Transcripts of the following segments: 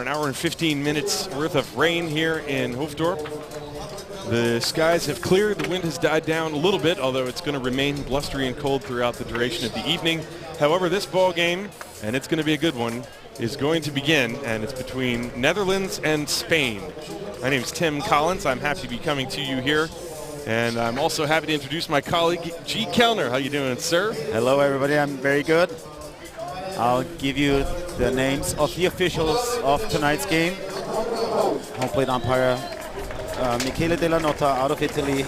An hour and 15 minutes worth of rain here in Hoofddorp. The skies have cleared, the wind has died down a little bit, although it's going to remain blustery and cold throughout the duration of the evening. However, this ball game, and it's going to be a good one, is going to begin, and it's between Netherlands and Spain. My name's Tim Collins. I'm happy to be coming to you here, and I'm also happy to introduce my colleague, G. Kellner. How you doing, sir? Hello, everybody. I'm very good. I'll give you the names of the officials of tonight's game. Home plate umpire Michele Della Nota out of Italy,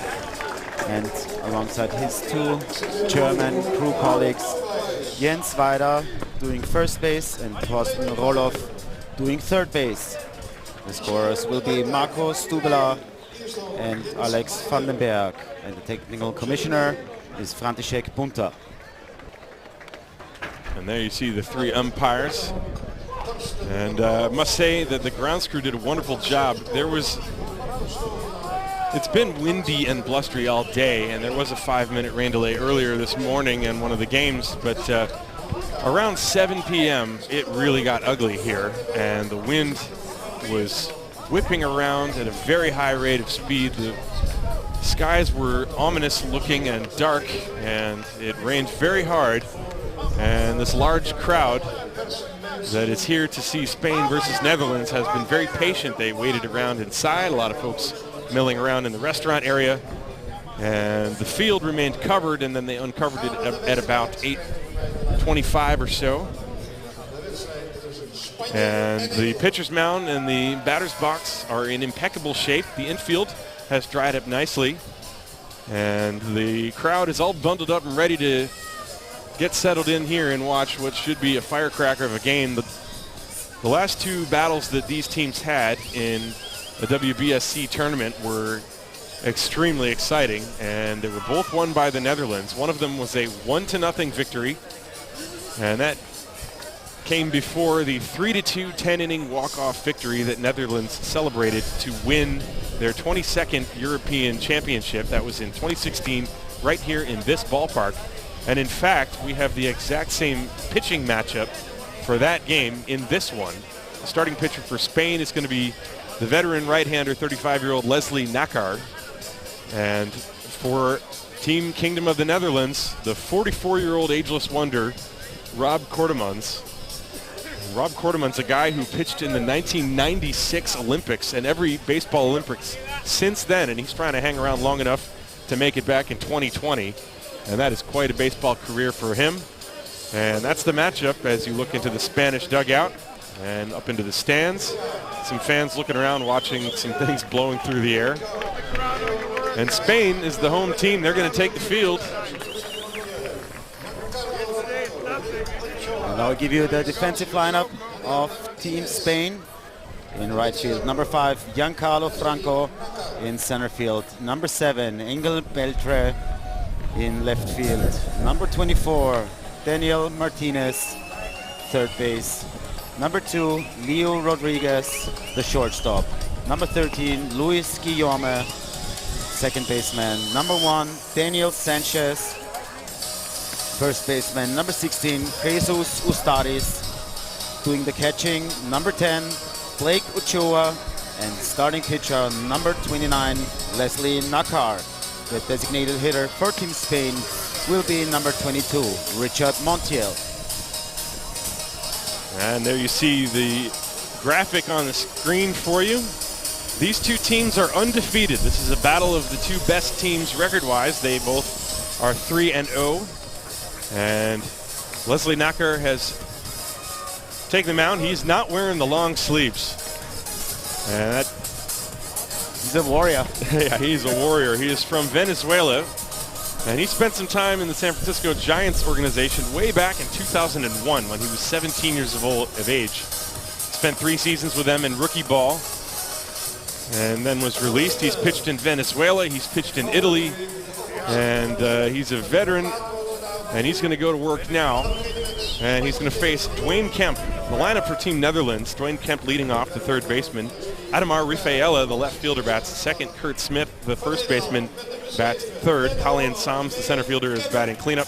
and alongside his two German crew colleagues, Jens Weider doing first base and Thorsten Roloff doing third base. The scorers will be Marco Stubela and Alex van den Berg, and the technical commissioner is František Bunta. And there you see the three umpires. And I must say that the grounds crew did a wonderful job. It's been windy and blustery all day, and there was a 5-minute rain delay earlier this morning in one of the games, but around 7 p.m. it really got ugly here, and the wind was whipping around at a very high rate of speed. The skies were ominous looking and dark, and it rained very hard. And this large crowd that is here to see Spain versus Netherlands has been very patient. They waited around inside, a lot of folks milling around in the restaurant area. And the field remained covered, and then they uncovered it at about 8:25 or so. And the pitcher's mound and the batter's box are in impeccable shape. The infield has dried up nicely. And the crowd is all bundled up and ready to get settled in here and watch what should be a firecracker of a game. The last two battles that these teams had in the WBSC tournament were extremely exciting, and they were both won by the Netherlands. One of them was a 1-0 victory, and that came before the 3-2 10-inning walk-off victory that Netherlands celebrated to win their 22nd European Championship. That was in 2016, right here in this ballpark. And in fact, we have the exact same pitching matchup for that game in this one. The starting pitcher for Spain is going to be the veteran right-hander, 35-year-old Leslie Nakar. And for Team Kingdom of the Netherlands, the 44-year-old ageless wonder, Rob Kortemans. Rob Kortemans, a guy who pitched in the 1996 Olympics and every baseball Olympics since then, and he's trying to hang around long enough to make it back in 2020. And that is quite a baseball career for him. And that's the matchup as you look into the Spanish dugout and up into the stands. Some fans looking around watching some things blowing through the air. And Spain is the home team. They're going to take the field. And I'll give you the defensive lineup of Team Spain. In right field, number 5, Giancarlo Franco. In center field, number 7, Engel Beltre. In left field, number 24, Daniel Martinez, third base. Number 2, Leo Rodriguez, the shortstop. Number 13, Luis Guillaume, second baseman. Number 1, Daniel Sanchez, first baseman. Number 16, Jesus Ustaris, doing the catching. Number 10, Blake Ochoa, and starting pitcher, number 29, Leslie Nakar. The designated hitter for Team Spain will be number 22, Richard Montiel. And there you see the graphic on the screen for you. These two teams are undefeated. This is a battle of the two best teams record-wise. They both are 3-0. And Leslie Nakar has taken the mound. He's not wearing the long sleeves. And that He's a warrior. Yeah, he's a warrior. He is from Venezuela, and he spent some time in the San Francisco Giants organization way back in 2001 when he was 17 years of age. Spent 3 seasons with them in rookie ball, and then was released. He's pitched in Venezuela, he's pitched in Italy, and he's a veteran, and he's going to go to work now, and he's going to face Dwayne Kemp. The lineup for Team Netherlands, Dwayne Kemp leading off, the third baseman. Ademar Rafaela, the left fielder, bats second. Kurt Smith, the first baseman, bats third. Colleen Sams, the center fielder, is batting cleanup.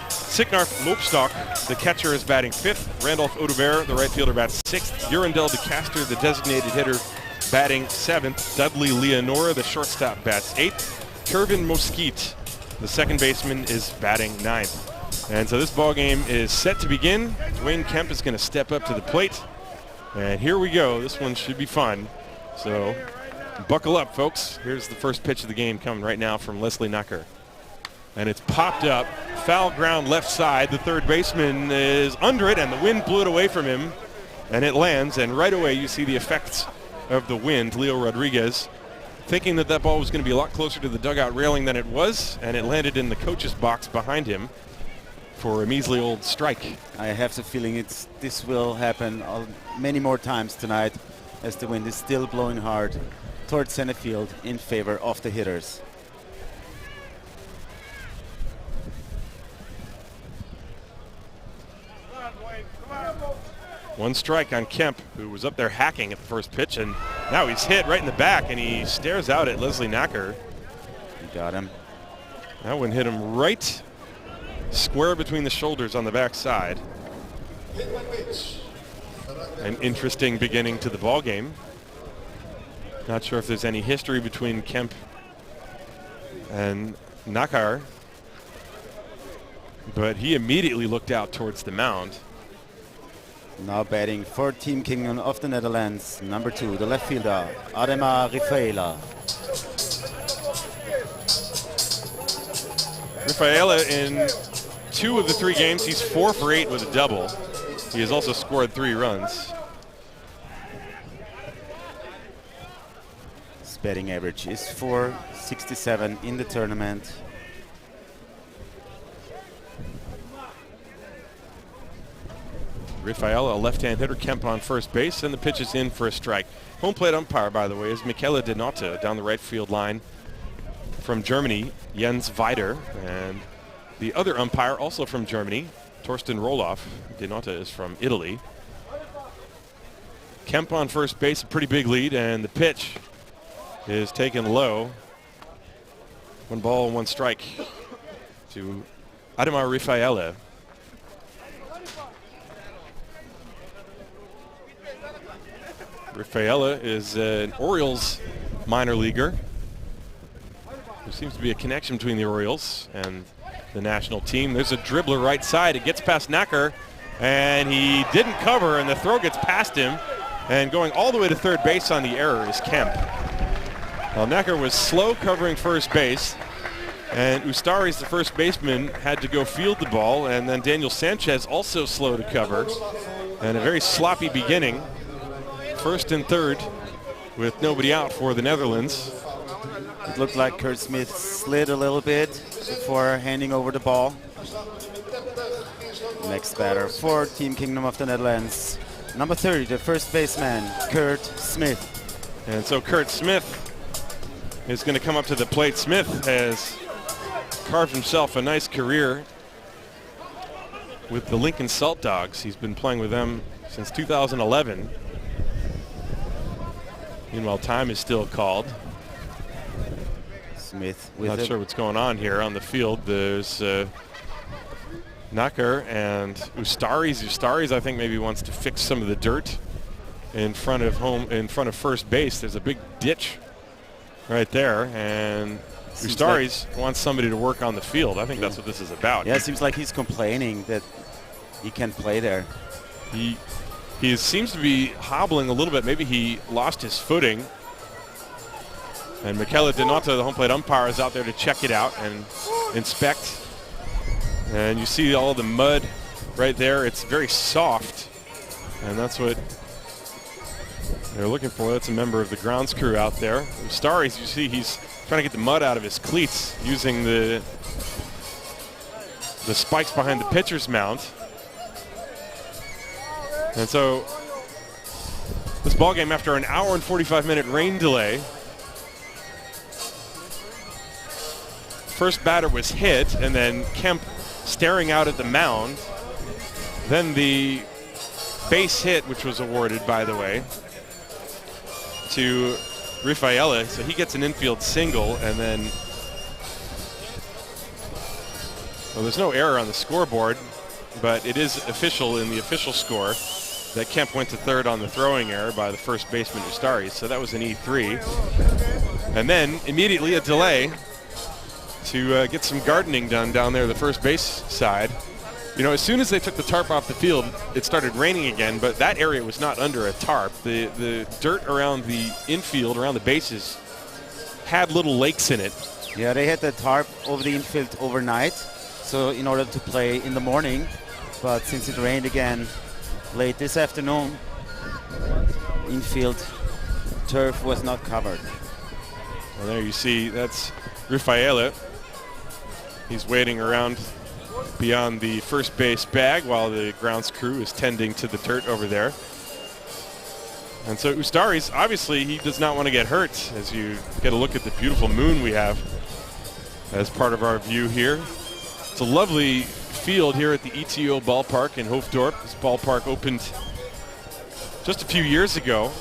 Signar Mopstock the catcher, is batting 5th. Randolph Audubert, the right fielder, bats 6th. Urandel de Caster, the designated hitter, batting 7th. Dudley Leonora, the shortstop, bats 8th. Kervin Mosquite, the second baseman, is batting 9th. And so this ball game is set to begin. Dwayne Kemp is going to step up to the plate. And here we go. This one should be fun. So buckle up, folks. Here's the first pitch of the game coming right now from Leslie Nacker. And it's popped up. Foul ground left side. The third baseman is under it, and the wind blew it away from him. And it lands, and right away you see the effects of the wind. Leo Rodriguez thinking that that ball was going to be a lot closer to the dugout railing than it was, and it landed in the coach's box behind him for a measly old strike. I have the feeling this will happen many more times tonight, as the wind is still blowing hard towards center field in favor of the hitters. One strike on Kemp, who was up there hacking at the first pitch, and now he's hit right in the back, and he stares out at Leslie Nacker. He got him. That one hit him right square between the shoulders on the back side. An interesting beginning to the ball game. Not sure if there's any history between Kemp and Nacker, but he immediately looked out towards the mound. Now batting for Team Kingdom of the Netherlands, number 2, the left fielder, Ademar Rafaela. Rafaela, in 2 of the 3 games, he's 4 for 8 with a double. He has also scored 3 runs. His batting average is .467 in the tournament. Rafaela, a left-hand hitter. Kemp on first base, and the pitch is in for a strike. Home plate umpire, by the way, is Michele Denotta down the right field line from Germany, Jens Weider. And the other umpire, also from Germany, Torsten Roloff. Denotta is from Italy. Kemp on first base, a pretty big lead, and the pitch is taken low. 1 ball, 1 strike to Ademar Rafaela. Rafaela is an Orioles minor leaguer. There seems to be a connection between the Orioles and the national team. There's a dribbler right side. It gets past Nacker, and he didn't cover, and the throw gets past him. And going all the way to third base on the error is Kemp. Well, Nacker was slow covering first base, and Ustari's, the first baseman, had to go field the ball, and then Daniel Sanchez also slow to cover, and a very sloppy beginning. First and third with nobody out for the Netherlands. It looked like Kurt Smith slid a little bit before handing over the ball. Next batter for Team Kingdom of the Netherlands, number 30, the first baseman, Kurt Smith. And so Kurt Smith is going to come up to the plate. Smith has carved himself a nice career with the Lincoln Salt Dogs. He's been playing with them since 2011. Meanwhile, time is still called. Smith with Not sure what's going on here on the field. There's Nacker and Ustari's. Ustari's, I think, maybe wants to fix some of the dirt in front of first base. There's a big ditch right there, and Ustari's wants somebody to work on the field. I think that's what this is about. Yeah, it seems like he's complaining that he can't play there. He seems to be hobbling a little bit. Maybe he lost his footing. And Michele Denotta, the home plate umpire, is out there to check it out and inspect. And you see all the mud right there. It's very soft, and that's what they're looking for. That's a member of the grounds crew out there. Ustari's, you see, he's trying to get the mud out of his cleats using the spikes behind the pitcher's mound. And so this ball game, after an hour and 45-minute rain delay, first batter was hit, and then Kemp staring out at the mound. Then the base hit, which was awarded, by the way, to Rafaela. So he gets an infield single, and then, well, there's no error on the scoreboard. but it is official in the official score that Kemp went to third on the throwing error by the first baseman Ustari, so that was an E3. And then immediately a delay to get some gardening done down there the first base side. You know, as soon as they took the tarp off the field, it started raining again, but that area was not under a tarp. The dirt around the infield, around the bases, had little lakes in it. Yeah, they had the tarp over the infield overnight, so in order to play in the morning. But since it rained again late this afternoon, infield turf was not covered. Well, there you see, that's Rafaela. He's waiting around beyond the first base bag while the grounds crew is tending to the dirt over there. And so Ustari's, obviously, he does not want to get hurt as you get a look at the beautiful moon we have as part of our view here. It's a lovely field here at the ETO Ballpark in Hoofddorp. This ballpark opened just a few years ago.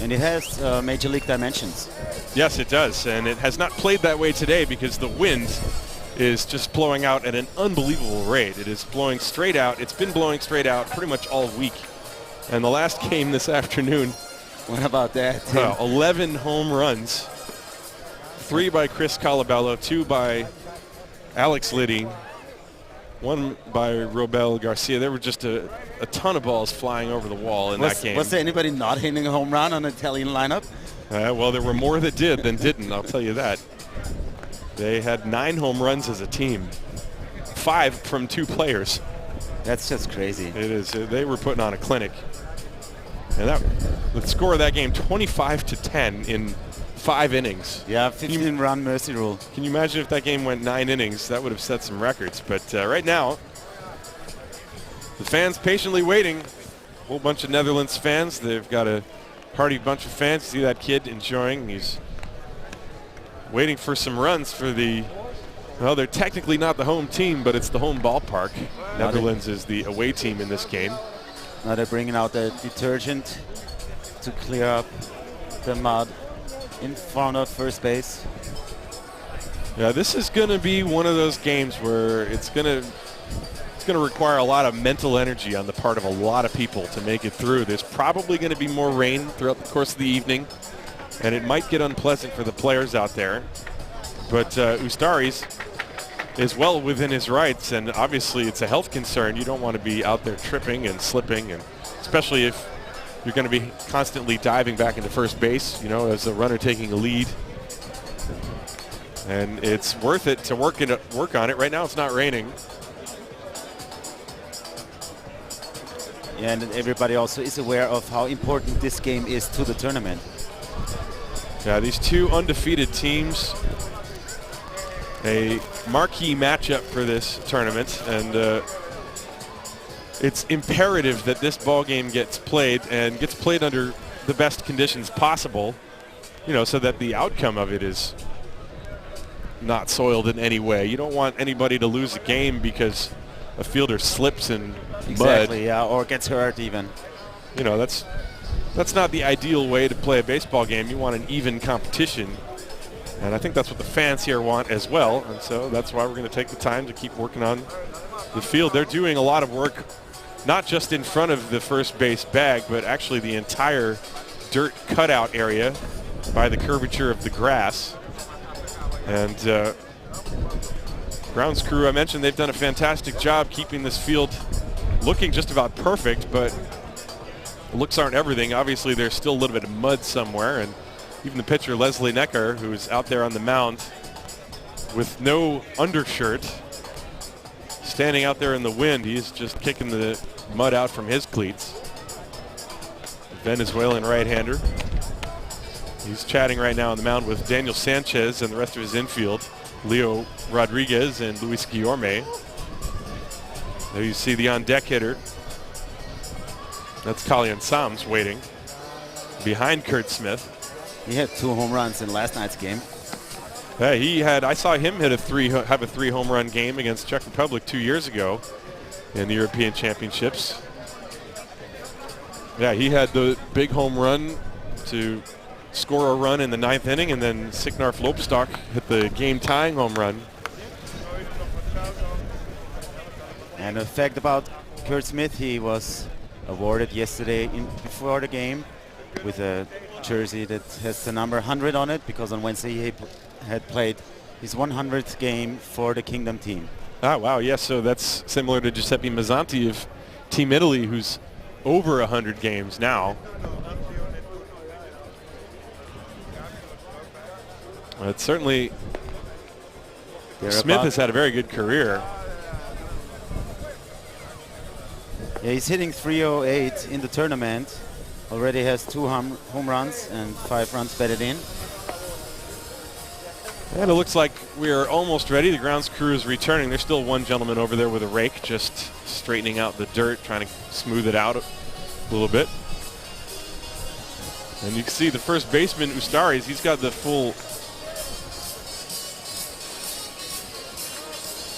And it has Major League dimensions. Yes, it does. And it has not played that way today because the wind is just blowing out at an unbelievable rate. It is blowing straight out. It's been blowing straight out pretty much all week. And the last game this afternoon. What about that? 11 home runs. 3 by Chris Colabello, 2 by Alex Liddy, 1 by Robel Garcia. There were just a ton of balls flying over the wall in that game. Was there anybody not hitting a home run on the Italian lineup? Well, there were more that did than didn't, I'll tell you that. They had 9 home runs as a team, 5 from 2 players. That's just crazy. It is. They were putting on a clinic. And the score of that game, 25-10 in 5 innings. Yeah, 15-run mercy rule. Can you imagine if that game went 9 innings? That would have set some records. But right now, the fans patiently waiting. A whole bunch of Netherlands fans. They've got a hearty bunch of fans. See that kid enjoying. He's waiting for some runs for the, well, they're technically not the home team, but it's the home ballpark. Netherlands is the away team in this game. Now they're bringing out the detergent to clear up the mud in front of first base. Yeah, this is going to be one of those games where it's going to require a lot of mental energy on the part of a lot of people to make it through. There's probably going to be more rain throughout the course of the evening, and it might get unpleasant for the players out there. But Ustari's is well within his rights, and obviously it's a health concern. You don't want to be out there tripping and slipping, and especially if you're going to be constantly diving back into first base, you know, as a runner taking a lead. And it's worth it to work on it. Right now it's not raining. Yeah, and everybody also is aware of how important this game is to the tournament. Yeah, these 2 undefeated teams, a marquee matchup for this tournament, and it's imperative that this ball game gets played under the best conditions possible, you know, so that the outcome of it is not soiled in any way. You don't want anybody to lose a game because a fielder slips in mud. Exactly, yeah, or gets hurt even. You know, that's not the ideal way to play a baseball game. You want an even competition. And I think that's what the fans here want as well. And so that's why we're going to take the time to keep working on the field. They're doing a lot of work, not just in front of the first base bag, but actually the entire dirt cutout area by the curvature of the grass. And grounds crew, I mentioned, they've done a fantastic job keeping this field looking just about perfect, but looks aren't everything. Obviously, there's still a little bit of mud somewhere, and even the pitcher, Leslie Necker, who's out there on the mound with no undershirt, standing out there in the wind. He's just kicking the mud out from his cleats. Venezuelan right-hander. He's chatting right now on the mound with Daniel Sanchez and the rest of his infield, Leo Rodriguez and Luis Guillorme. There you see the on-deck hitter. That's Kalian Sams waiting behind Kurt Smith. He had 2 home runs in last night's game. Yeah, I saw him have a 3 home run game against Czech Republic 2 years ago in the European Championships. Yeah, he had the big home run to score a run in the 9th inning, and then Signar Flopstock hit the game-tying home run And a fact about Kurt Smith, he was awarded yesterday before the game with a jersey that has the number 100 on it, because on Wednesday he had played his 100th game for the Kingdom team. Oh, wow, yes, so that's similar to Giuseppe Mazzanti of Team Italy, who's over 100 games now. But certainly, Smith has had a very good career. Yeah, he's hitting 308 in the tournament. Already has 2 home runs and 5 runs batted in. And it looks like we're almost ready. The grounds crew is returning. There's still one gentleman over there with a rake, just straightening out the dirt, trying to smooth it out a little bit. And you can see the first baseman, Ustaris, he's got the full...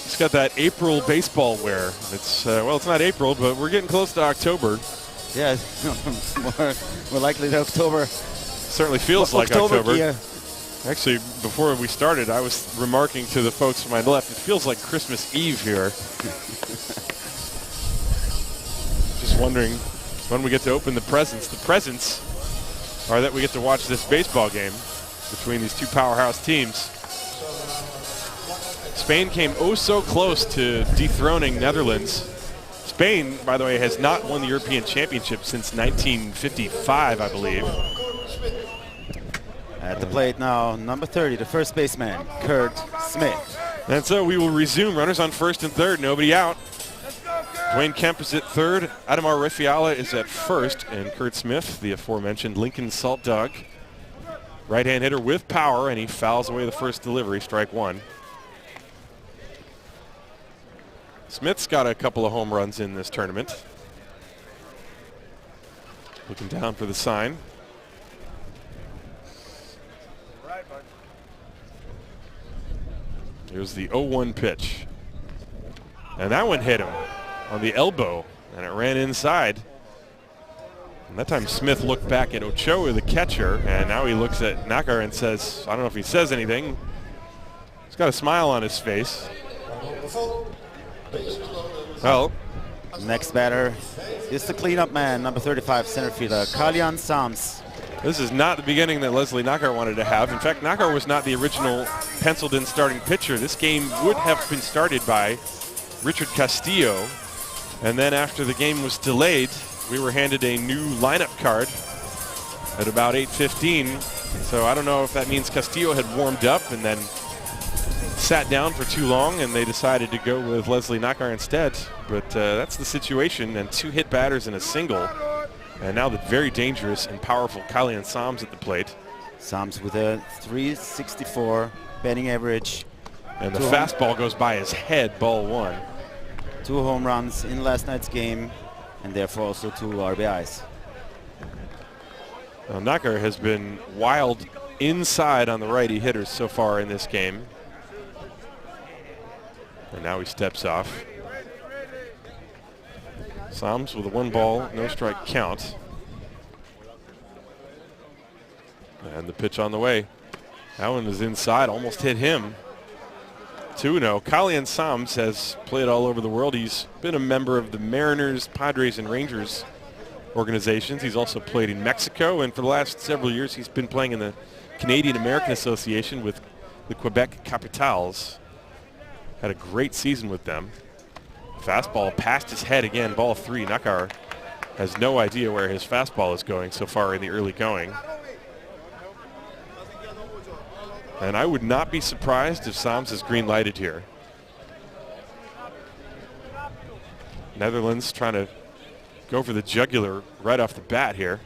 He's got that April baseball wear. It's, well, it's not April, but we're getting close to October. Yeah, more likely to October. Certainly feels like October. Gear. Actually, before we started, I was remarking to the folks to my left, it feels like Christmas Eve here. Just wondering when we get to open the presents. The presents are that we get to watch this baseball game between these two powerhouse teams. Spain came oh so close to dethroning Netherlands. Spain, by the way, has not won the European Championship since 1955, I believe. At the plate now, number 30, the first baseman, Kurt Smith. And so we will resume. Runners on first and third, nobody out. Dwayne Kemp is at third, Adamar Refiala is at first, and Kurt Smith, the aforementioned Lincoln Salt Dog, right-hand hitter with power, and he fouls away the first delivery, strike one. Smith's got a couple of home runs in this tournament. Looking down for the sign. Here's the 0-1 pitch. And that one hit him on the elbow, and it ran inside. And that time Smith looked back at Ochoa, the catcher, and now he looks at Nakar and says, I don't know if he says anything. He's got a smile on his face. Well, next batter is the cleanup man, number 35, center fielder, Kalyan Sams. This is not the beginning that Leslie Nakar wanted to have. In fact, Nakar was not the original penciled-in starting pitcher. This game would have been started by Richard Castillo. And then after the game was delayed, we were handed a new lineup card at about 8:15. So I don't know if that means Castillo had warmed up and then sat down for too long and they decided to go with Leslie Nakar instead. But that's the situation, and 2 hit batters and a single. And now the very dangerous and powerful Kalyan Sams at the plate. Sams with a 364 batting average. And the fastball goes by his head, ball 1. 2 home runs in last night's game, and therefore also 2 RBIs. Now, Nakar has been wild inside on the righty hitters so far in this game. And now he steps off. Sams with a 1-ball, no strike count. And the pitch on the way. That one is inside, almost hit him. 2-0. Kalyan Sams has played all over the world. He's been a member of the Mariners, Padres, and Rangers organizations. He's also played in Mexico, and for the last several years he's been playing in the Canadian American Association with the Quebec Capitals. Had a great season with them. Fastball past his head again, ball 3. Nakar has no idea where his fastball is going so far in the early going. And I would not be surprised if Sams is green lighted here. Netherlands trying to go for the jugular right off the bat here.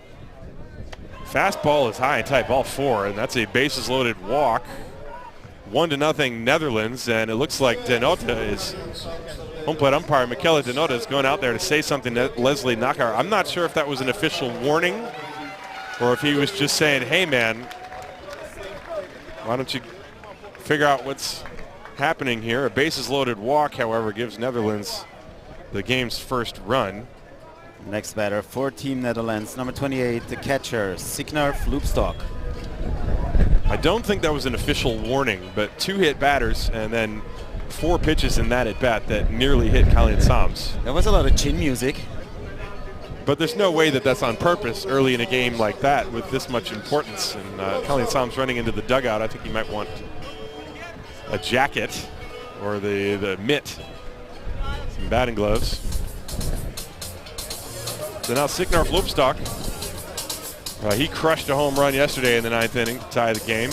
Fastball is high and tight, ball 4, and that's a bases loaded walk. 1-0 Netherlands, and it looks like Denota is, home plate umpire Michele Denota is going out there to say something to Leslie Nakar. I'm not sure if that was an official warning or if he was just saying, hey man, why don't you figure out what's happening here. A bases loaded walk, however, gives Netherlands the game's first run. Next batter for Team Netherlands, number 28, the catcher, Signar Floopstok. I don't think that was an official warning, but 2 hit batters, and then 4 pitches in that at bat that nearly hit Kalyan Sams. There was a lot of chin music. But there's no way that that's on purpose early in a game like that with this much importance. And Kalyan Sams running into the dugout, I think he might want a jacket or the mitt, some batting gloves. So now Signar Lopstock. He crushed a home run yesterday in the 9th inning to tie the game.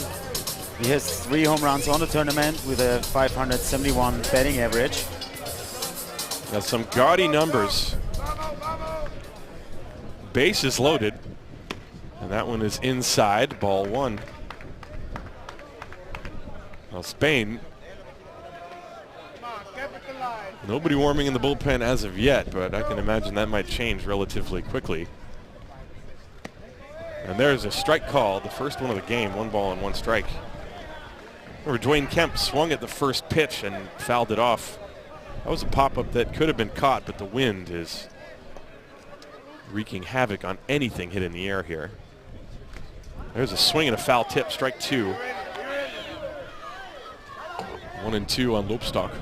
He has 3 home runs on the tournament with a 571 batting average. That's some gaudy numbers. Bases loaded. And that one is inside, ball 1. Well, Spain. Nobody warming in the bullpen as of yet, but I can imagine that might change relatively quickly. And there's a strike call, the first one of the game, 1 ball and 1 strike. Remember, Dwayne Kemp swung at the first pitch and fouled it off. That was a pop-up that could have been caught, but the wind is wreaking havoc on anything hit in the air here. There's a swing and a foul tip, strike 2. 1 and 2 on Lopstock.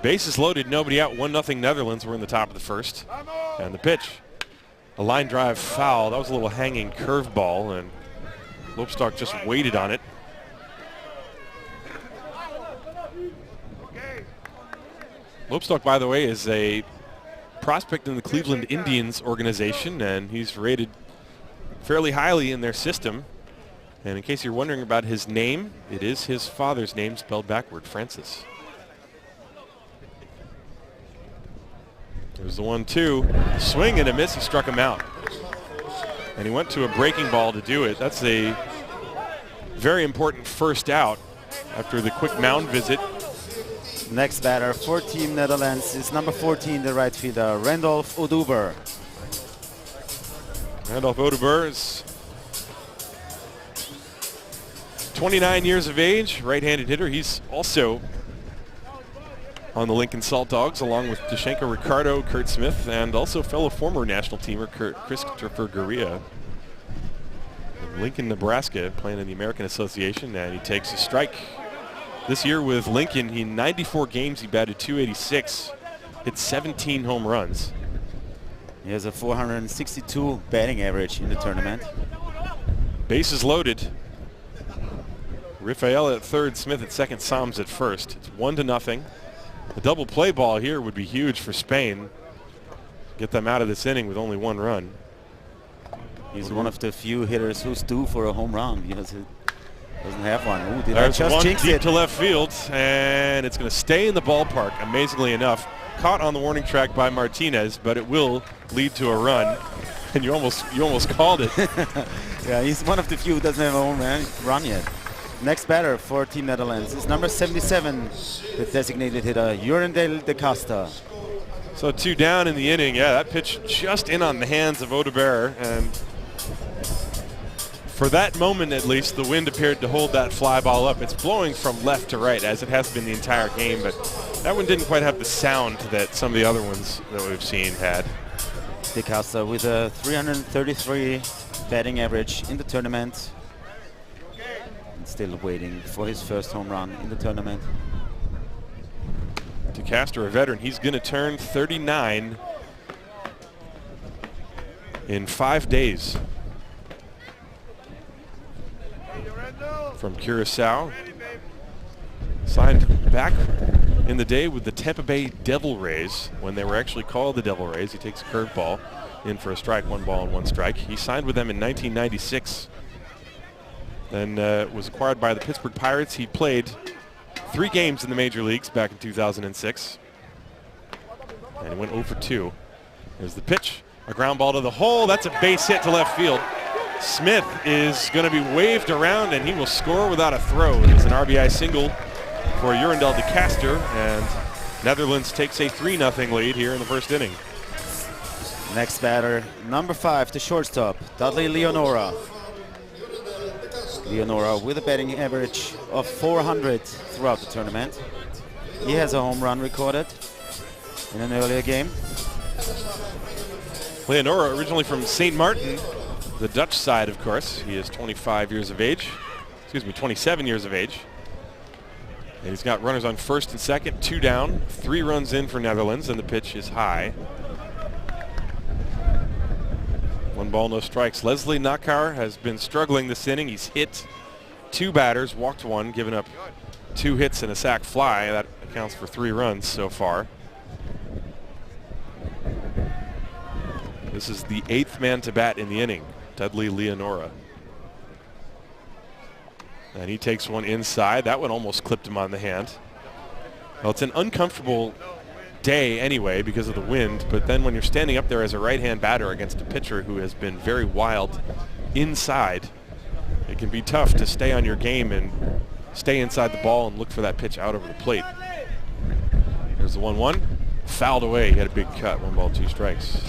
Bases loaded, nobody out, 1-0 Netherlands. We're in the top of the first. And the pitch, a line drive foul. That was a little hanging curveball, and Lopstock just waited on it. Lopstock, by the way, is a prospect in the Cleveland Indians organization, and he's rated fairly highly in their system. And in case you're wondering about his name, it is his father's name spelled backward, Francis. There's the 1-2. Swing and a miss. He struck him out. And he went to a breaking ball to do it. That's a very important first out after the quick mound visit. Next batter for Team Netherlands is number 14, the right fielder, Randolph Oduber. Randolph Oduber is 29 years of age, right-handed hitter. He's also on the Lincoln Salt Dogs, along with Deshenka Ricardo, Kurt Smith, and also fellow former national teamer Christopher Guria. In Lincoln, Nebraska, playing in the American Association, and he takes a strike. This year with Lincoln, in 94 games, he batted .286, hit 17 home runs. He has a 462 batting average in the tournament. Bases loaded. Rafael at third, Smith at second, Sams at first. It's 1-0. A double play ball here would be huge for Spain. Get them out of this inning with only 1 run. He's one of the few hitters who's due for a home run because he doesn't have one. Ooh, did There's I just one jinx deep it? to left field, and it's going to stay in the ballpark, amazingly enough. Caught on the warning track by Martinez, but it will lead to a run. And you almost called it. Yeah, he's one of the few who doesn't have a home run yet. Next batter for Team Netherlands is number 77, the designated hitter, Jurendel de Casta. So 2 down in the inning. Yeah, that pitch just in on the hands of Oduber, and for that moment at least, the wind appeared to hold that fly ball up. It's blowing from left to right, as it has been the entire game, but that one didn't quite have the sound that some of the other ones that we've seen had. De Casta with a 333 batting average in the tournament. Still waiting for his first home run in the tournament. DeCastro, a veteran, he's going to turn 39 in 5 days. From Curacao. Signed back in the day with the Tampa Bay Devil Rays when they were actually called the Devil Rays. He takes a curveball in for a strike, 1 ball and 1 strike. He signed with them in 1996. Then was acquired by the Pittsburgh Pirates. He played 3 games in the major leagues back in 2006. And he went 0 for 2. There's the pitch, a ground ball to the hole. That's a base hit to left field. Smith is going to be waved around, and he will score without a throw. It is an RBI single for Jurendel de Casta, and Netherlands takes a 3-0 lead here in the first inning. Next batter, number 5, the shortstop, Dudley Leonora. Leonora with a batting average of 400 throughout the tournament. He has a home run recorded in an earlier game. Leonora, originally from St. Martin, the Dutch side, of course. He is 25 years of age. Excuse me, 27 years of age. And he's got runners on first and second, 2 down, 3 runs in for Netherlands, and the pitch is high. 1 ball, no strikes. Leslie Nakar has been struggling this inning. He's hit 2 batters, walked 1, given up 2 hits and a sac fly. That accounts for 3 runs so far. This is the 8th man to bat in the inning, Dudley Leonora. And he takes one inside. That one almost clipped him on the hand. Well, it's an uncomfortable day anyway because of the wind, but then when you're standing up there as a right-hand batter against a pitcher who has been very wild inside, it can be tough to stay on your game and stay inside the ball and look for that pitch out over the plate. Here's the 1-1. Fouled away. He had a big cut. 1 ball, 2 strikes.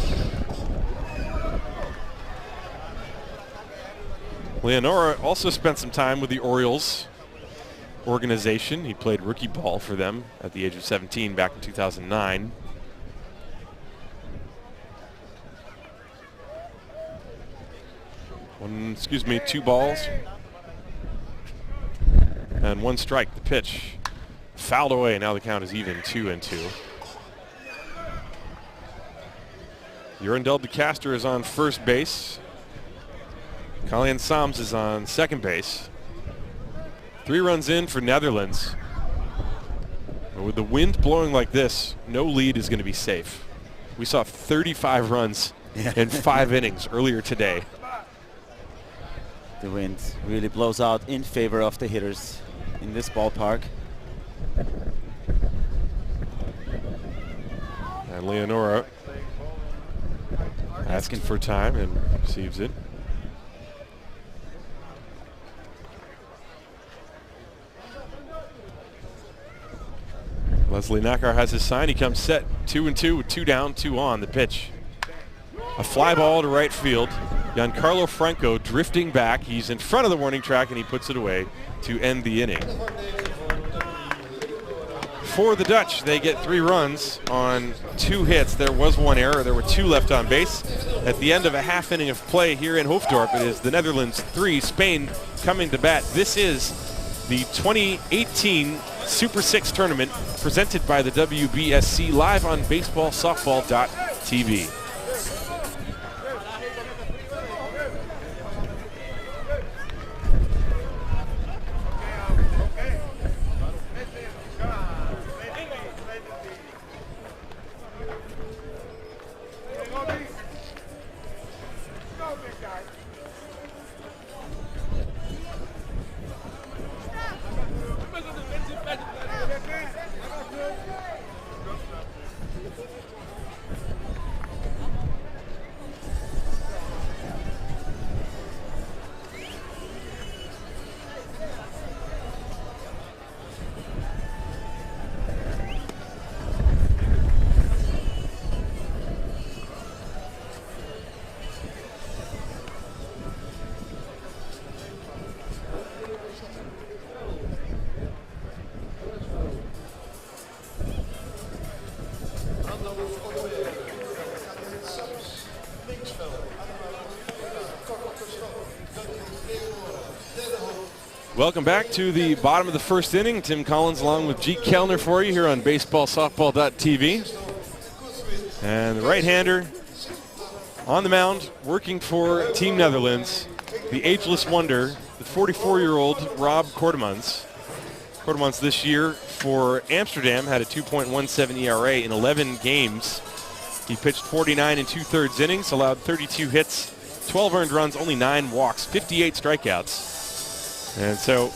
Leonora also spent some time with the Orioles organization. He played rookie ball for them at the age of 17 back in 2009. Two balls and 1 strike. The pitch fouled away. Now the count is even, 2-2. Jurendel de Caster is on first base. Kalyan Sams is on second base. 3 runs in for Netherlands. But with the wind blowing like this, no lead is going to be safe. We saw 35 runs in 5 innings earlier today. The wind really blows out in favor of the hitters in this ballpark. And Leonora asking for time and receives it. Leslie Nakar has his sign. He comes set 2-2 with 2 down, 2 on. The pitch. A fly ball to right field. Giancarlo Franco drifting back. He's in front of the warning track and he puts it away to end the inning. For the Dutch, they get 3 runs on 2 hits. There was 1 error. There were 2 left on base. At the end of a half inning of play here in Hoofddorp, it is the Netherlands 3, Spain coming to bat. This is the 2018 Super 6 tournament presented by the WBSC live on Baseballsoftball.tv. Welcome back to the bottom of the first inning. Tim Collins along with G. Kellner for you here on BaseballSoftball.tv. And the right-hander on the mound working for Team Netherlands, the ageless wonder, the 44-year-old Rob Kortemans. Kortemans this year for Amsterdam had a 2.17 ERA in 11 games. He pitched 49 2/3 innings, allowed 32 hits, 12 earned runs, only 9 walks, 58 strikeouts. And so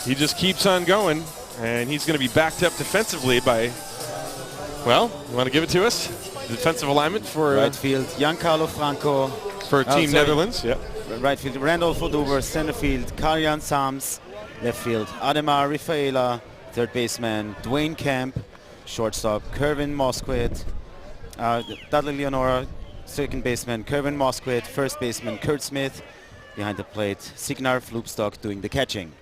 he just keeps on going, and he's going to be backed up defensively by, well, you want to give it to us? The defensive alignment for right field, Giancarlo Franco. For Team Netherlands, yeah. Right field, Randolph Hoofddorp. Center field, Kalyan Sams. Left field, Ademar Rifaela. Third baseman, Dwayne Kemp. Shortstop, Kervin Mosquet. Dudley Leonora. Second baseman, Kervin Mosquet. First baseman, Kurt Smith. Behind the plate, Signar Flupstock doing the catching.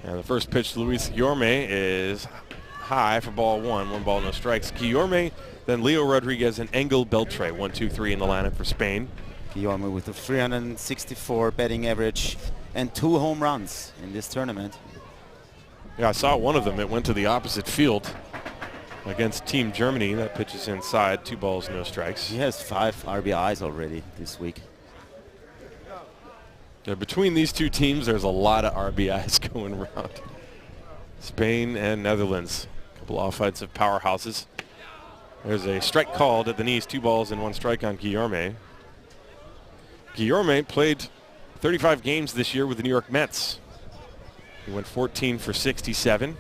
And the first pitch to Luis Guillorme is high for ball 1. 1 ball, no strikes. Guillorme Then Leo Rodriguez and Engel Beltre, 1, 2, 3 in the lineup for Spain. Guillaume with a 364 batting average and 2 home runs in this tournament. Yeah, I saw one of them. It went to the opposite field against Team Germany. That pitch is inside. 2 balls, no strikes. He has 5 RBIs already this week. Yeah, between these two teams, there's a lot of RBIs going around. Spain and Netherlands, a couple offensive powerhouses. There's a strike called at the knees, 2 balls and 1 strike on Guillaume. Guillaume played 35 games this year with the New York Mets. He went 14 for 67.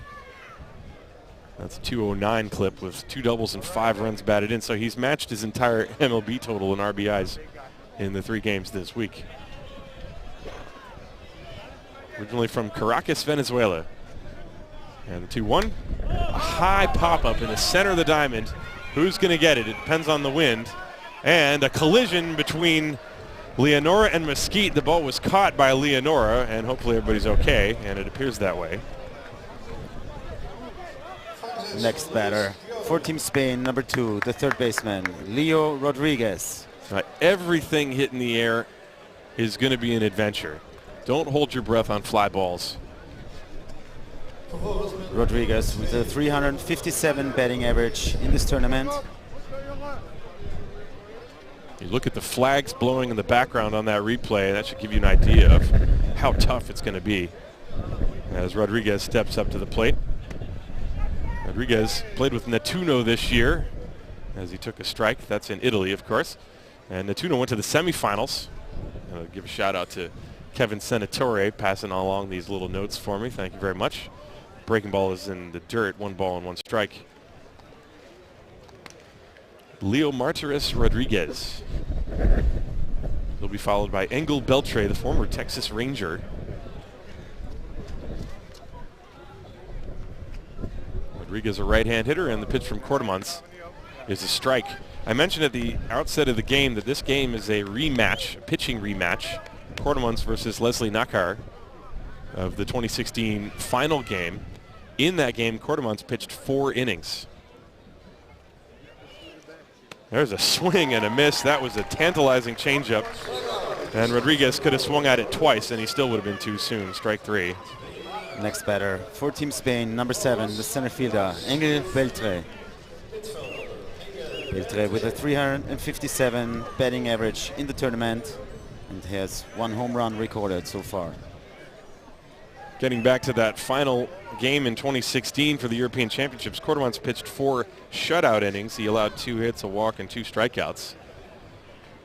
That's a 209 clip with 2 doubles and 5 runs batted in. So he's matched his entire MLB total in RBIs in the 3 games this week. Originally from Caracas, Venezuela. And the 2-1. A high pop-up in the center of the diamond. Who's going to get it? It depends on the wind. And a collision between Leonora and Mesquite. The ball was caught by Leonora, and hopefully everybody's okay, and it appears that way. Next batter for Team Spain, number 2, the third baseman, Leo Rodriguez. Everything hit in the air is going to be an adventure. Don't hold your breath on fly balls. Rodriguez with a 357 batting average in this tournament. You look at the flags blowing in the background on that replay, that should give you an idea of how tough it's going to be as Rodriguez steps up to the plate. Rodriguez played with Nettuno this year as he took a strike. That's in Italy, of course. And Nettuno went to the semifinals. I'll give a shout out to Kevin Senatore passing along these little notes for me. Thank you very much. Breaking ball is in the dirt, 1 ball and 1 strike. Leo Martires Rodriguez. He'll be followed by Engel Beltre, the former Texas Ranger. Rodriguez, a right-hand hitter, and the pitch from Cortemans is a strike. I mentioned at the outset of the game that this game is a rematch, a pitching rematch. Cortemans versus Leslie Nakar of the 2016 final game. In that game, Cortemans pitched 4 innings. There's a swing and a miss. That was a tantalizing changeup. And Rodriguez could have swung at it twice, and he still would have been too soon. Strike 3. Next batter for Team Spain, number 7, the center fielder, Engel Beltre. Beltre with a 357 batting average in the tournament and has 1 home run recorded so far. Getting back to that final game in 2016 for the European Championships, Cortemans pitched 4 shutout innings. He allowed 2 hits, a walk, and 2 strikeouts.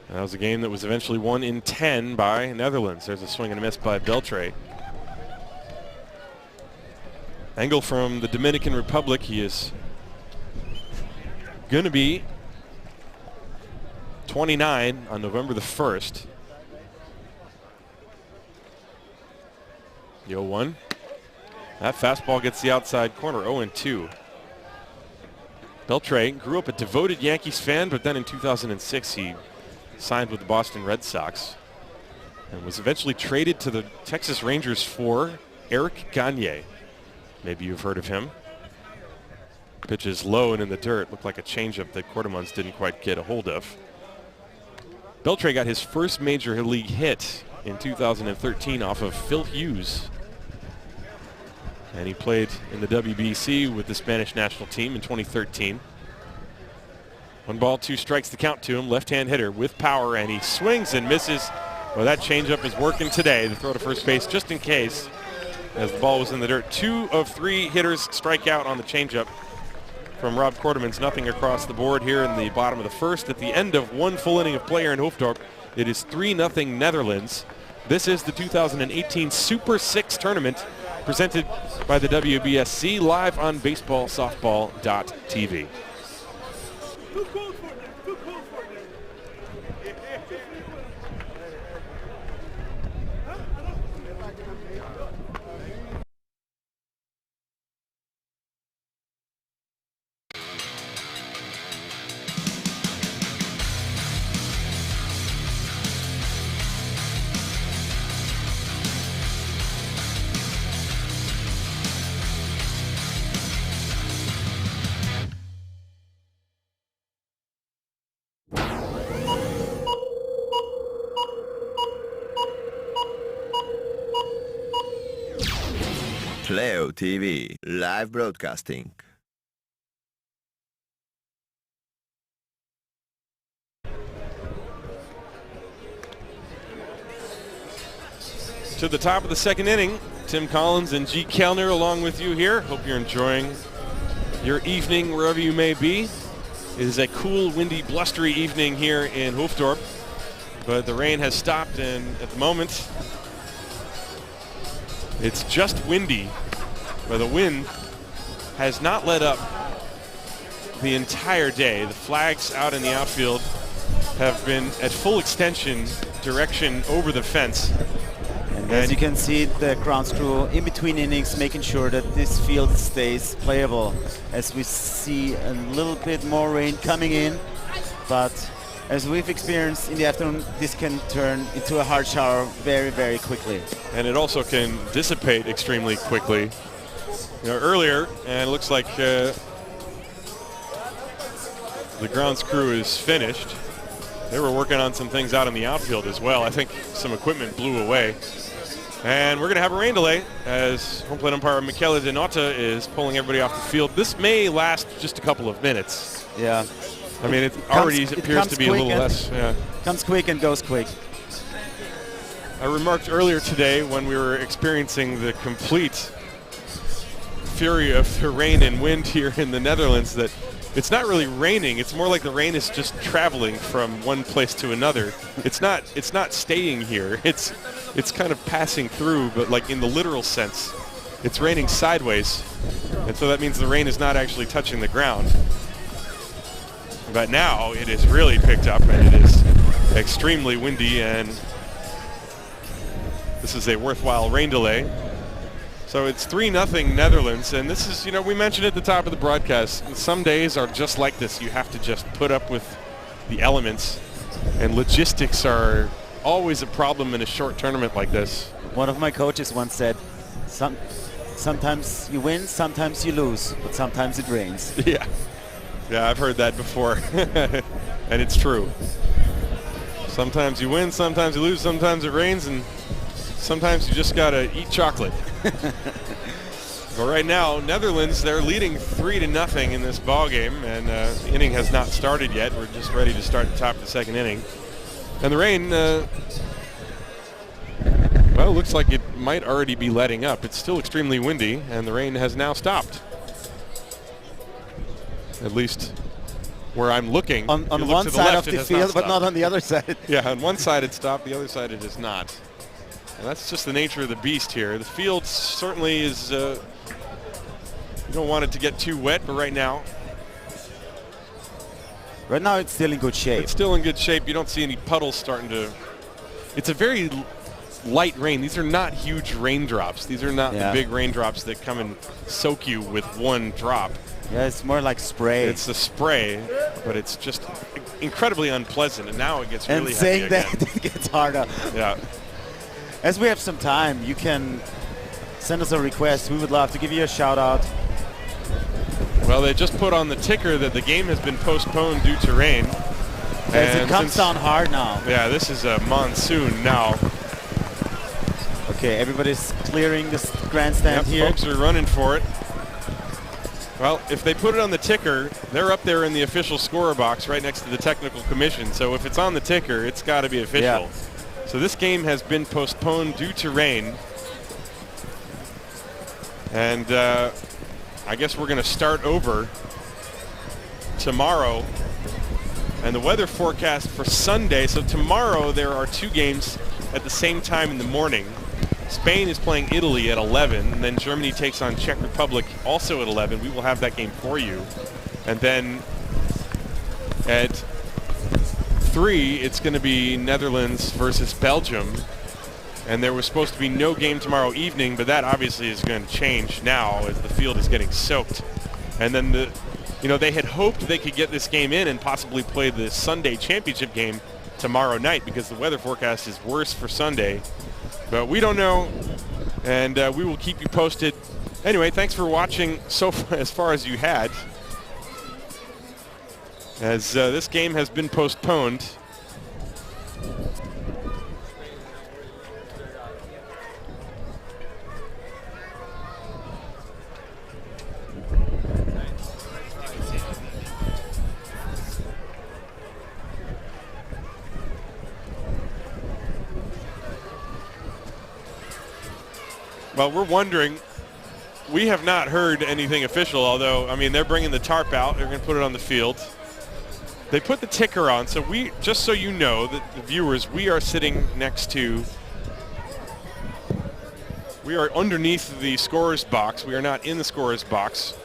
And that was a game that was eventually won in 10 by Netherlands. There's a swing and a miss by Beltre. Engel from the Dominican Republic. He is going to be 29 on November the 1st. The 0-1. That fastball gets the outside corner, 0-2. Beltre grew up a devoted Yankees fan, but then in 2006 he signed with the Boston Red Sox and was eventually traded to the Texas Rangers for Eric Gagne. Maybe you've heard of him. Pitches low and in the dirt. Looked like a changeup that Cortemans didn't quite get a hold of. Beltre got his first major league hit in 2013 off of Phil Hughes. And he played in the WBC with the Spanish national team in 2013. 1 ball, 2 strikes to count to him. Left-hand hitter with power, and he swings and misses. Well, that changeup is working today. The throw to first base just in case, as the ball was in the dirt. 2 of 3 hitters strike out on the changeup from Rob Cortemans. Nothing across the board here in the bottom of the first. At the end of 1 full inning of play here in Hoofddorp, it is 3-0 Netherlands. This is the 2018 Super 6 tournament presented by the WBSC, live on Baseball-Softball.tv. Playo.tv, live broadcasting. To the top of the second inning, Tim Collins and G. Kellner along with you here. Hope you're enjoying your evening wherever you may be. It is a cool, windy, blustery evening here in Hoofddorp, but the rain has stopped, and at the moment it's just windy, but the wind has not let up the entire day. The flags out in the outfield have been at full extension direction over the fence. And as you can see, the grounds crew in between innings making sure that this field stays playable. As we see a little bit more rain coming in, but as we've experienced in the afternoon, this can turn into a hard shower very, very quickly. And it also can dissipate extremely quickly. You know, earlier, and it looks like the grounds crew is finished. They were working on some things out in the outfield as well. I think some equipment blew away. And we're going to have a rain delay as home plate umpire Michele Denotta is pulling everybody off the field. This may last just a couple of minutes. Yeah. I mean, it already appears to be a little less. Yeah. Comes quick and goes quick. I remarked earlier today when we were experiencing the complete fury of the rain and wind here in the Netherlands that it's not really raining. It's more like the rain is just traveling from one place to another. It's not staying here. It's kind of passing through, but like in the literal sense, it's raining sideways. And so that means the rain is not actually touching the ground. But now it is really picked up, and it is extremely windy, and this is a worthwhile rain delay. So it's 3-0 Netherlands, and this is, you know, we mentioned at the top of the broadcast, some days are just like this. You have to just put up with the elements, and logistics are always a problem in a short tournament like this. One of my coaches once said, sometimes you win, sometimes you lose, but sometimes it rains. Yeah, I've heard that before, and it's true. Sometimes you win, sometimes you lose, sometimes it rains, and sometimes you just gotta eat chocolate. But right now, Netherlands, they're leading 3-0 in this ball game, and the inning has not started yet. We're just ready to start the top of the second inning. And the rain, well, looks like it might already be letting up. It's still extremely windy, and the rain has now stopped. At least where I'm looking. On one side of the field, but not on the other side. Yeah, on one side it stopped, the other side it is not. And that's just the nature of the beast here. The field certainly is, you don't want it to get too wet, but right now it's still in good shape. It's still in good shape. You don't see any puddles starting to, it's a very light rain. These are not huge raindrops. These are not the big raindrops that come and soak you with one drop. Yeah, it's more like spray. It's the spray, but it's just incredibly unpleasant, and now it gets really heavy again. And saying that, it gets harder. Yeah. As we have some time, you can send us a request. We would love to give you a shout out. Well, they just put on the ticker that the game has been postponed due to rain. As it comes down hard now. Yeah, this is a monsoon now. Okay, everybody's clearing this grandstand here. Folks are running for it. Well, if they put it on the ticker, they're up there in the official scorer box right next to the technical commission. So if it's on the ticker, it's got to be official. Yeah. So this game has been postponed due to rain. And I guess we're going to start over tomorrow. And the weather forecast for Sunday. So tomorrow there are two games at the same time in the morning. Spain is playing Italy at 11, and then Germany takes on Czech Republic also at 11. We will have that game for you. And then at 3, it's going to be Netherlands versus Belgium. And there was supposed to be no game tomorrow evening, but that obviously is going to change now as the field is getting soaked. And then they had hoped they could get this game in and possibly play the Sunday championship game tomorrow night because the weather forecast is worse for Sunday. But we don't know, and we will keep you posted. Anyway, thanks for watching so far, as far as you had, as this game has been postponed. Well, we're wondering. We have not heard anything official, although, I mean, they're bringing the tarp out. They're going to put it on the field. They put the ticker on, so just so you know, the viewers, we are sitting next to, we are underneath the scorer's box. We are not in the scorer's box.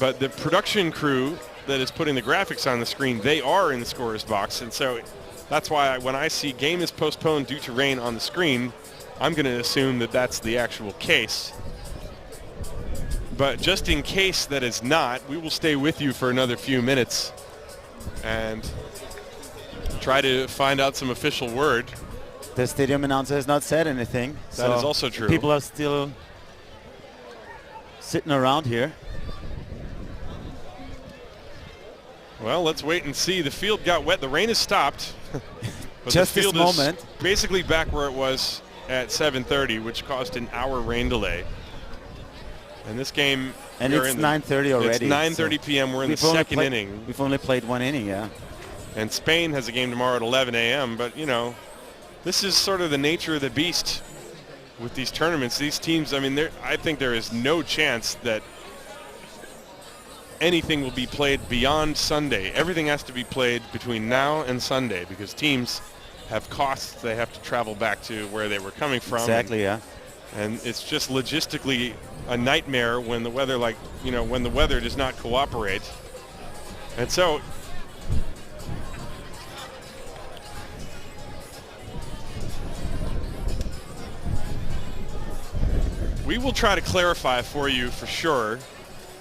But the production crew that is putting the graphics on the screen, they are in the scorer's box. And so that's why when I see game is postponed due to rain on the screen, I'm going to assume that that's the actual case. But just in case that is not, we will stay with you for another few minutes and try to find out some official word. The stadium announcer has not said anything. That is also true. People are still sitting around here. Well, let's wait and see. The field got wet. The rain has stopped. But Just the field this moment. is basically back where it was at 7:30, which caused an hour rain delay. And this game, and it's 9:30 already. It's 9:30 p.m. We're in the second inning. We've only played one inning, yeah. And Spain has a game tomorrow at 11 a.m. But, you know, this is sort of the nature of the beast with these tournaments. These teams, I mean, I think there is no chance that anything will be played beyond Sunday. Everything has to be played between now and Sunday because teams have costs. They have to travel back to where they were coming from. Exactly, yeah. And it's just logistically a nightmare when the weather, when the weather does not cooperate. And so we will try to clarify for you for sure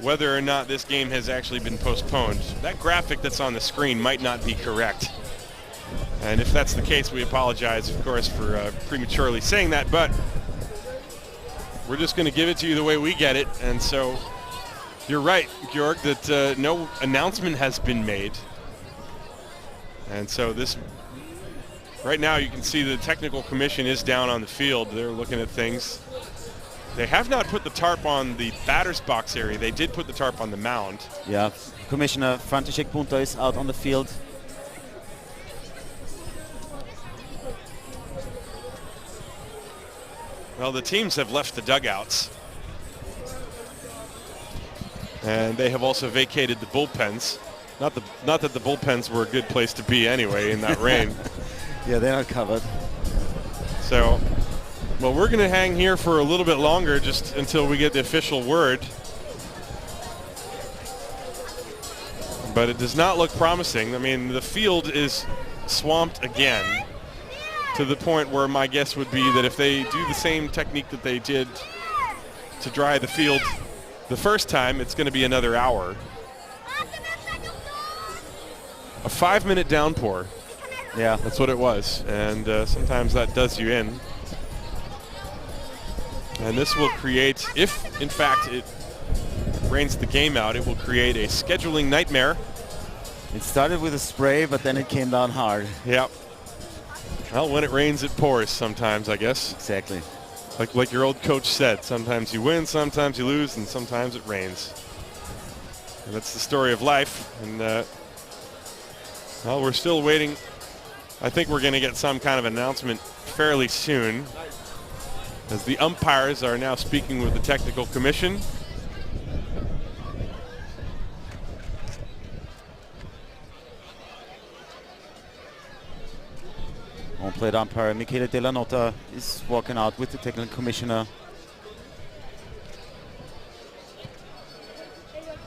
whether or not this game has actually been postponed. That graphic that's on the screen might not be correct. And if that's the case, we apologize, of course, for prematurely saying that, but we're just going to give it to you the way we get it. And so you're right, Georg, that no announcement has been made. And so right now you can see the technical commission is down on the field. They're looking at things. They have not put the tarp on the batter's box area. They did put the tarp on the mound. Yeah, Commissioner František Punta is out on the field. Well, the teams have left the dugouts. And they have also vacated the bullpens. Not that the bullpens were a good place to be anyway in that rain. Yeah, they're not covered. So, well, we're going to hang here for a little bit longer just until we get the official word. But it does not look promising. I mean, the field is swamped again, to the point where my guess would be that if they do the same technique that they did to dry the field the first time, it's going to be another hour. A 5-minute downpour. Yeah. That's what it was. And sometimes that does you in. And this will create, if in fact it rains the game out, it will create a scheduling nightmare. It started with a spray, but then it came down hard. Yep. Well, when it rains, it pours sometimes, I guess. Exactly. Like your old coach said, sometimes you win, sometimes you lose, and sometimes it rains. And that's the story of life. And, well, we're still waiting. I think we're going to get some kind of announcement fairly soon, as the umpires are now speaking with the technical commission. On-plate umpire Michele Della Nota is walking out with the technical commissioner.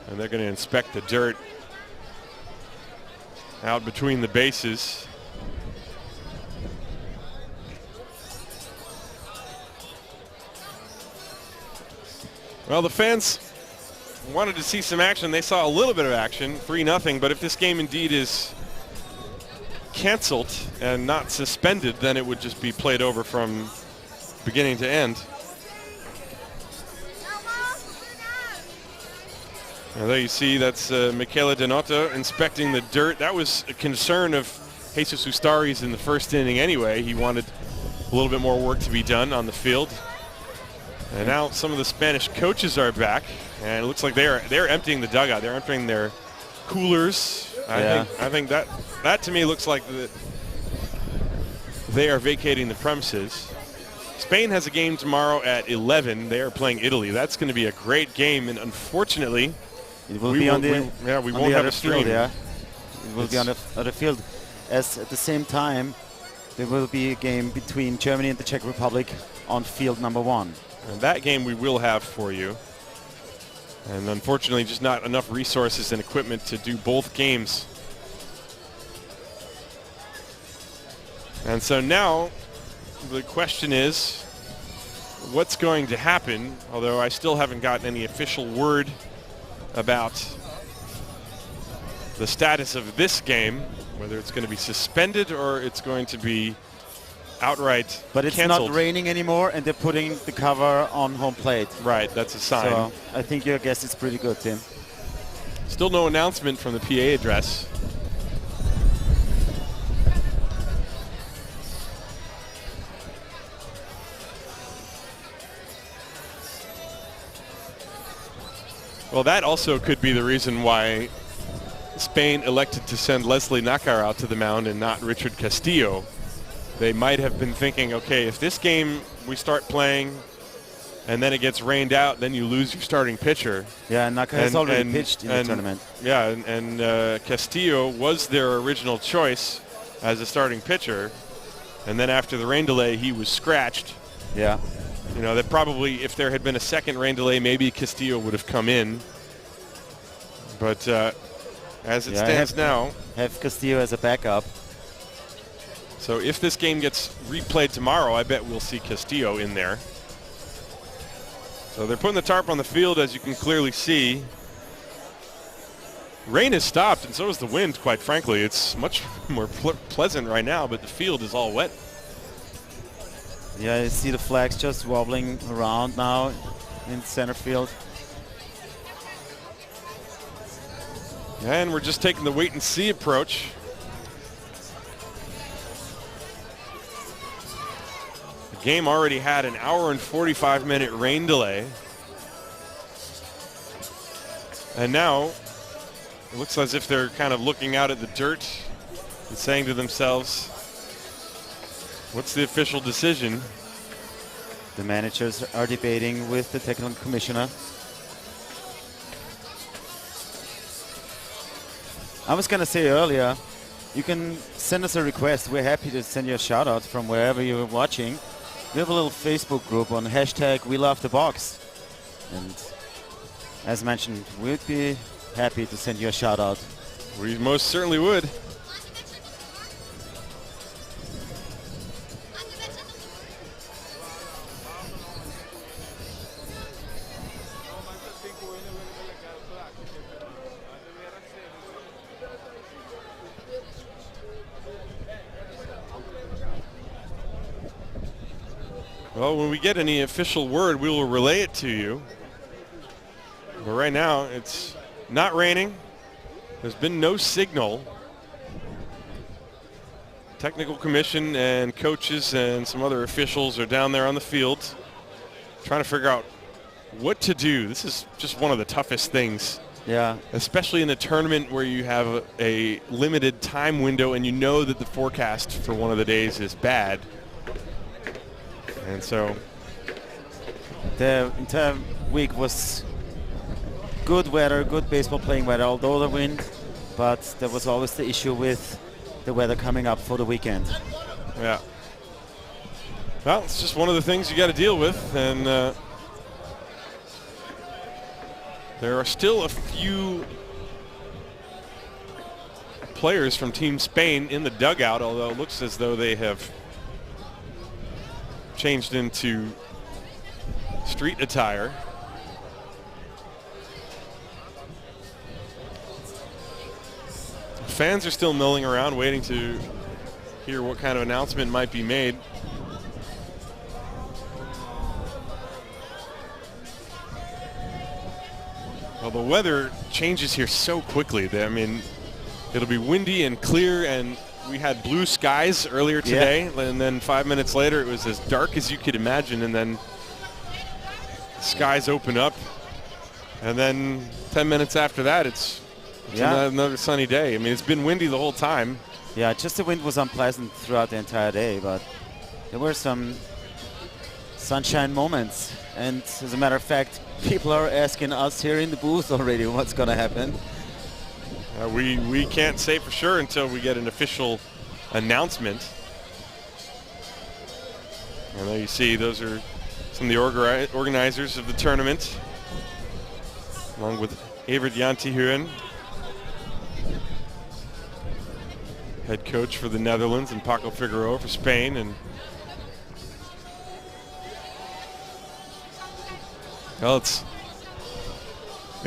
And they're going to inspect the dirt out between the bases. Well, the fans wanted to see some action. They saw a little bit of action, 3-0, but if this game indeed is canceled and not suspended, then it would just be played over from beginning to end. And there you see that's Michele Denoto inspecting the dirt. That was a concern of Jesus Ustari's in the first inning anyway. He wanted a little bit more work to be done on the field. And now some of the Spanish coaches are back, and it looks like they're emptying the dugout. They're emptying their coolers. I think that to me looks like they are vacating the premises. Spain has a game tomorrow at 11. They are playing Italy. That's going to be a great game, and unfortunately, it will be on the we won't have a stream. Field, yeah, it will be on the other field. As at the same time, there will be a game between Germany and the Czech Republic on field number 1. And that game we will have for you. And unfortunately, just not enough resources and equipment to do both games. And so now the question is, what's going to happen? Although I still haven't gotten any official word about the status of this game, whether it's going to be suspended or it's going to be outright But it's canceled. not raining anymore, and they're putting the cover on home plate. Right, that's a sign. So I think your guess is pretty good, Tim. Still no announcement from the PA address. Well, that also could be the reason why Spain elected to send Leslie Nakar out to the mound and not Richard Castillo. They might have been thinking, okay, if this game we start playing and then it gets rained out, then you lose your starting pitcher. Yeah, and Nakar has already pitched in the tournament. Yeah, and Castillo was their original choice as a starting pitcher. And then after the rain delay, he was scratched. Yeah. You know, that probably, if there had been a second rain delay, maybe Castillo would have come in. But as it stands now, have Castillo as a backup. So if this game gets replayed tomorrow, I bet we'll see Castillo in there. So they're putting the tarp on the field, as you can clearly see. Rain has stopped, and so is the wind, quite frankly. It's much more pleasant right now, but the field is all wet. Yeah, you see the flags just wobbling around now in center field. And we're just taking the wait-and-see approach. The game already had an hour and 45-minute rain delay. And now it looks as if they're kind of looking out at the dirt and saying to themselves, what's the official decision? The managers are debating with the technical commissioner. I was going to say earlier, you can send us a request. We're happy to send you a shout out from wherever you're watching. We have a little Facebook group on #WeLoveTheBox. And as mentioned, we'd be happy to send you a shout out. We most certainly would. Well, when we get any official word, we will relay it to you. But right now, it's not raining. There's been no signal. Technical commission and coaches and some other officials are down there on the field trying to figure out what to do. This is just one of the toughest things. Yeah. Especially in a tournament where you have a limited time window and you know that the forecast for one of the days is bad. And so the entire week was good weather, good baseball playing weather, although the wind, but there was always the issue with the weather coming up for the weekend. Yeah. Well, it's just one of the things you got to deal with, and there are still a few players from Team Spain in the dugout, although it looks as though they have changed into street attire. Fans are still milling around waiting to hear what kind of announcement might be made. Well, the weather changes here so quickly. I mean, it'll be windy and clear, and we had blue skies earlier today, and then 5 minutes later it was as dark as you could imagine, and then skies open up, and then 10 minutes after that it's another sunny day. I mean, it's been windy the whole time. Yeah, just the wind was unpleasant throughout the entire day, but there were some sunshine moments. And as a matter of fact, people are asking us here in the booth already what's going to happen. We can't say for sure until we get an official announcement. And there you see, those are some of the organizers of the tournament, along with Evert Jantihuren, head coach for the Netherlands, and Paco Figueroa for Spain. And well, it's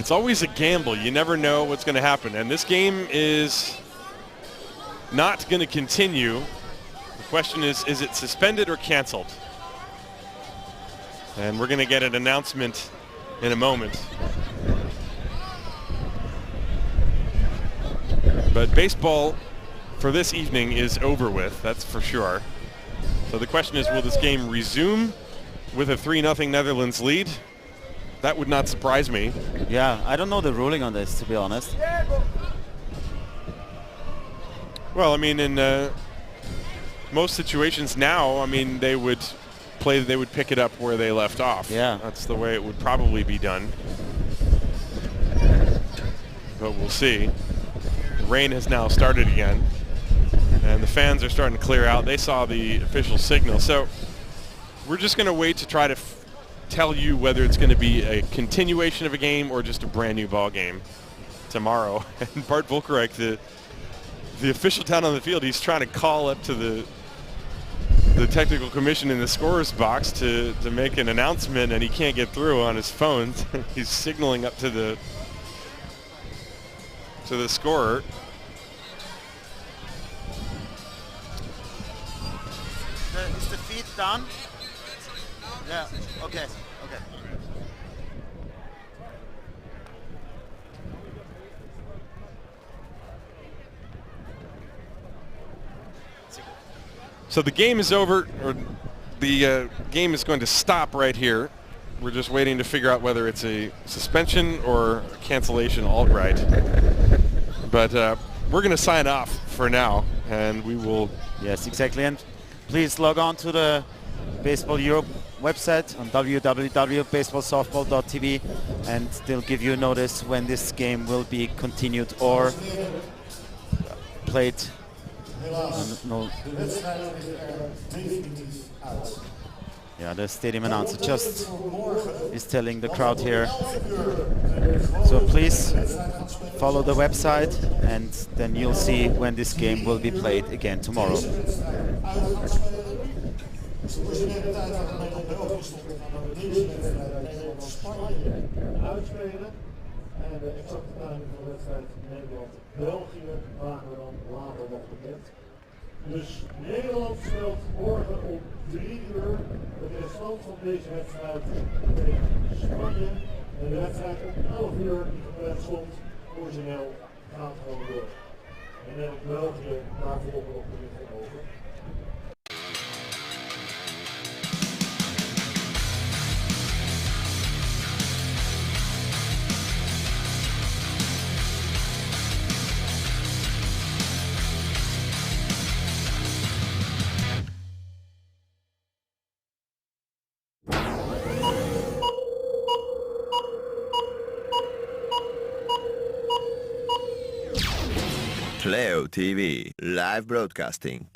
always a gamble. You never know what's going to happen. And this game is not going to continue. The question is it suspended or canceled? And we're going to get an announcement in a moment. But baseball for this evening is over with, that's for sure. So the question is, will this game resume with a 3-0 Netherlands lead? That would not surprise me. Yeah, I don't know the ruling on this, to be honest. Well, I mean, in most situations now, I mean, they would pick it up where they left off. Yeah. That's the way it would probably be done. But we'll see. The rain has now started again, and the fans are starting to clear out. They saw the official signal. So we're just going to wait to try to tell you whether it's going to be a continuation of a game or just a brand new ball game tomorrow. And Bart Volkerijk, the official down on the field, he's trying to call up to the technical commission in the scorer's box to make an announcement, and he can't get through on his phone. He's signaling up to the scorer. Is the feed done? Yeah, okay. So the game is over, or the game is going to stop right here. We're just waiting to figure out whether it's a suspension or a cancellation outright. But we're going to sign off for now, and we will... Yes, exactly. And please log on to the Baseball Europe website on www.baseballsoftball.tv, and they'll give you notice when this game will be continued or played. No. Yeah, the stadium announcer just is telling the crowd here. So please follow the website, and then you'll see when this game will be played again tomorrow. En de exacte timing van de wedstrijd Nederland-België maken we dan later nog bekend. Dus Nederland speelt morgen om 3 uur de restant van deze wedstrijd tegen Spanje. En de wedstrijd om 11 uur die gepland stond, origineel, gaat gewoon door. En Nederland-België, daar volgen we nog berichten over. Playo.tv, live broadcasting.